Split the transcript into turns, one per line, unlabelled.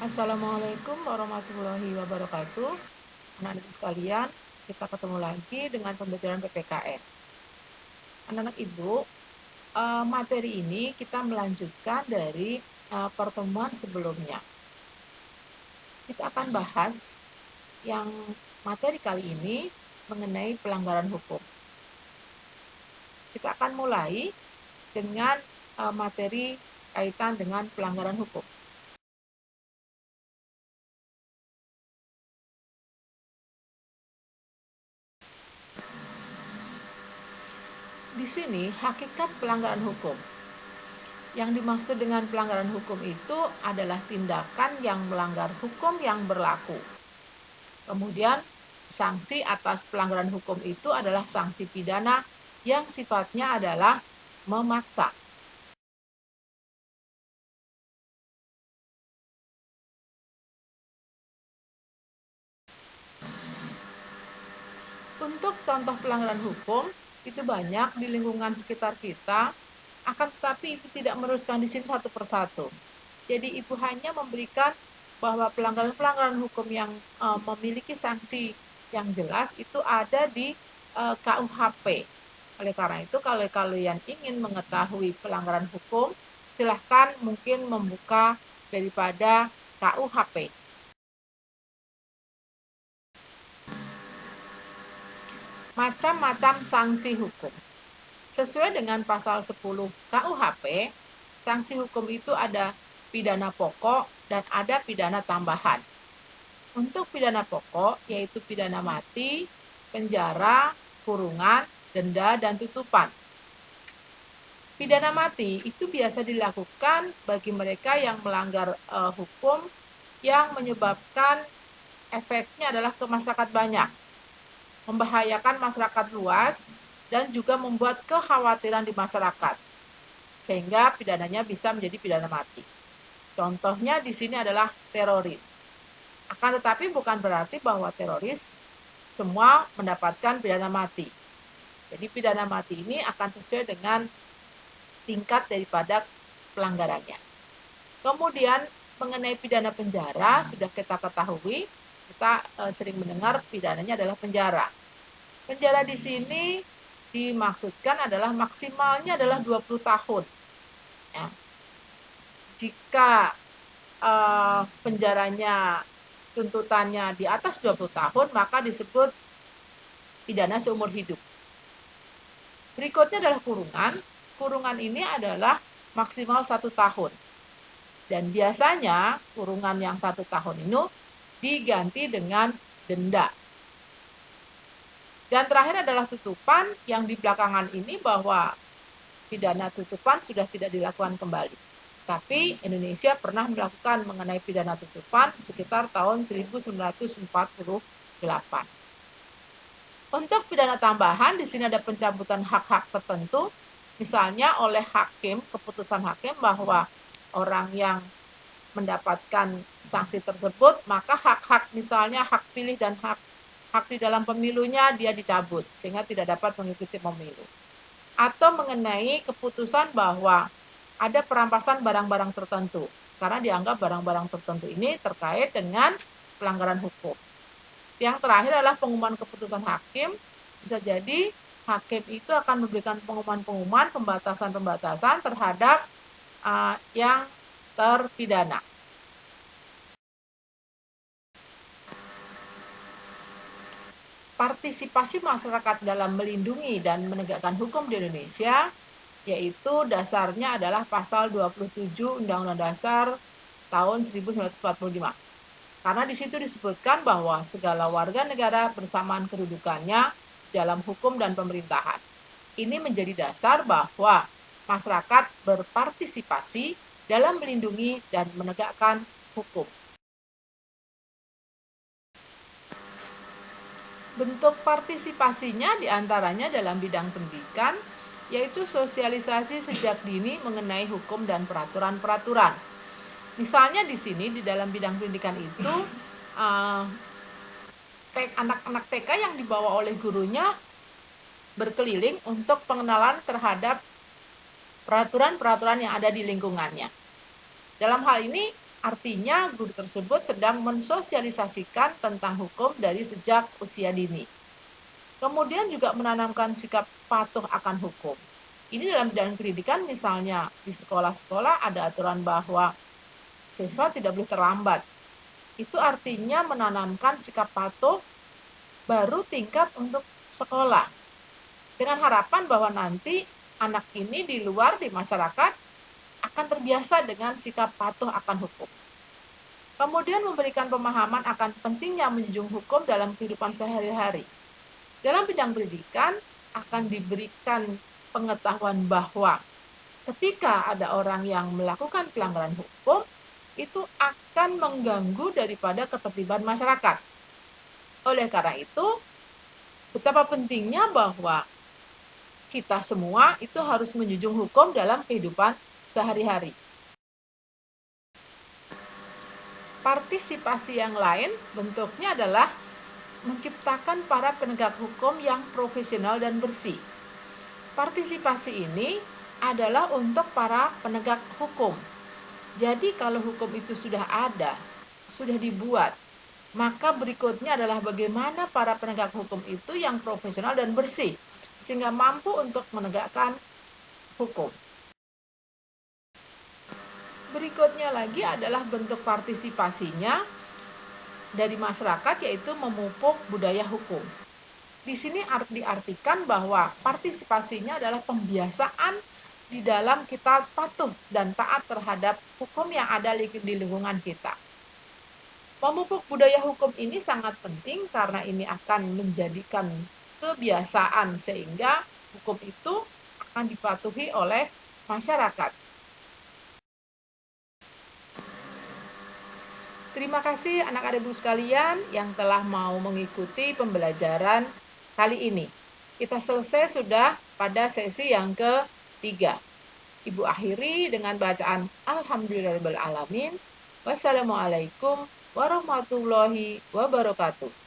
Assalamualaikum warahmatullahi wabarakatuh. Anak-anak sekalian, kita ketemu lagi dengan pembelajaran PPKN. Anak-anak Ibu, materi ini kita melanjutkan dari pertemuan sebelumnya. Kita akan bahas yang materi kali ini mengenai pelanggaran hukum. Kita akan mulai dengan materi kaitan dengan pelanggaran hukum. Di sini hakikat pelanggaran hukum. Yang dimaksud dengan pelanggaran hukum itu adalah tindakan yang melanggar hukum yang berlaku. Kemudian, sanksi atas pelanggaran hukum itu adalah sanksi pidana yang sifatnya adalah memaksa. Untuk contoh pelanggaran hukum, itu banyak di lingkungan sekitar kita, akan tetapi itu tidak meneruskan di sini satu persatu. Jadi Ibu hanya memberikan bahwa pelanggaran-pelanggaran hukum yang memiliki sanksi yang jelas itu ada di KUHP. Oleh karena itu, kalau kalian ingin mengetahui pelanggaran hukum, silahkan mungkin membuka daripada KUHP. Macam-macam sanksi hukum. Sesuai dengan pasal 10 KUHP, sanksi hukum itu ada pidana pokok dan ada pidana tambahan. Untuk pidana pokok yaitu pidana mati, penjara, kurungan, denda, dan tutupan. Pidana mati itu biasa dilakukan bagi mereka yang melanggar hukum yang menyebabkan efeknya adalah ke masyarakat banyak, membahayakan masyarakat luas, dan juga membuat kekhawatiran di masyarakat, sehingga pidananya bisa menjadi pidana mati. Contohnya di sini adalah teroris. Akan tetapi bukan berarti bahwa teroris semua mendapatkan pidana mati. Jadi pidana mati ini akan sesuai dengan tingkat daripada pelanggarannya. Kemudian mengenai pidana penjara, sudah kita ketahui, kita sering mendengar pidananya adalah penjara. Penjara di sini dimaksudkan adalah maksimalnya adalah 20 tahun. Ya. Jika penjaranya tuntutannya di atas 20 tahun, maka disebut pidana seumur hidup. Berikutnya adalah kurungan. Kurungan ini adalah maksimal 1 tahun. Dan biasanya kurungan yang 1 tahun itu diganti dengan denda. Dan terakhir adalah tutupan, yang di belakangan ini bahwa pidana tutupan sudah tidak dilakukan kembali. Tapi Indonesia pernah melakukan mengenai pidana tutupan sekitar tahun 1948. Untuk pidana tambahan, di sini ada pencabutan hak-hak tertentu, misalnya oleh hakim, keputusan hakim bahwa orang yang mendapatkan sanksi tersebut, maka hak-hak misalnya hak pilih dan hak di dalam pemilunya dia dicabut, sehingga tidak dapat mengikuti pemilu. Atau mengenai keputusan bahwa ada perampasan barang-barang tertentu, karena dianggap barang-barang tertentu ini terkait dengan pelanggaran hukum. Yang terakhir adalah pengumuman keputusan hakim. Bisa jadi hakim itu akan memberikan pengumuman-pengumuman, pembatasan-pembatasan terhadap yang terpidana. Partisipasi masyarakat dalam melindungi dan menegakkan hukum di Indonesia, yaitu dasarnya adalah pasal 27 Undang-Undang Dasar tahun 1945. Karena di situ disebutkan bahwa segala warga negara bersamaan kedudukannya dalam hukum dan pemerintahan. Ini menjadi dasar bahwa masyarakat berpartisipasi dalam melindungi dan menegakkan hukum. Bentuk partisipasinya diantaranya dalam bidang pendidikan, yaitu sosialisasi sejak dini mengenai hukum dan peraturan-peraturan. Misalnya di sini di dalam bidang pendidikan itu anak-anak TK yang dibawa oleh gurunya berkeliling untuk pengenalan terhadap peraturan-peraturan yang ada di lingkungannya. Dalam hal ini Artinya, guru tersebut sedang mensosialisasikan tentang hukum dari sejak usia dini. Kemudian juga menanamkan sikap patuh akan hukum. Ini dalam bidang pendidikan, misalnya di sekolah-sekolah ada aturan bahwa siswa tidak boleh terlambat. Itu artinya menanamkan sikap patuh baru tingkat untuk sekolah. Dengan harapan bahwa nanti anak ini di luar, di masyarakat, akan terbiasa dengan sikap patuh akan hukum. Kemudian memberikan pemahaman akan pentingnya menjunjung hukum dalam kehidupan sehari-hari. Dalam bidang pendidikan akan diberikan pengetahuan bahwa ketika ada orang yang melakukan pelanggaran hukum, itu akan mengganggu daripada ketertiban masyarakat. Oleh karena itu, betapa pentingnya bahwa kita semua itu harus menjunjung hukum dalam kehidupan sehari-hari. Partisipasi yang lain bentuknya adalah menciptakan para penegak hukum yang profesional dan bersih. Partisipasi ini adalah untuk para penegak hukum. Jadi kalau hukum itu sudah ada, sudah dibuat, maka berikutnya adalah bagaimana para penegak hukum itu yang profesional dan bersih, sehingga mampu untuk menegakkan hukum. Berikutnya lagi adalah bentuk partisipasinya dari masyarakat, yaitu memupuk budaya hukum. Di sini diartikan bahwa partisipasinya adalah pembiasaan di dalam kita patuh dan taat terhadap hukum yang ada di lingkungan kita. Memupuk budaya hukum ini sangat penting karena ini akan menjadikan kebiasaan sehingga hukum itu akan dipatuhi oleh masyarakat. Terima kasih anak-anak ibu sekalian yang telah mau mengikuti pembelajaran kali ini. Kita selesai sudah pada sesi yang ketiga. Ibu akhiri dengan bacaan Alhamdulillahirabbil alamin. Wassalamualaikum warahmatullahi wabarakatuh.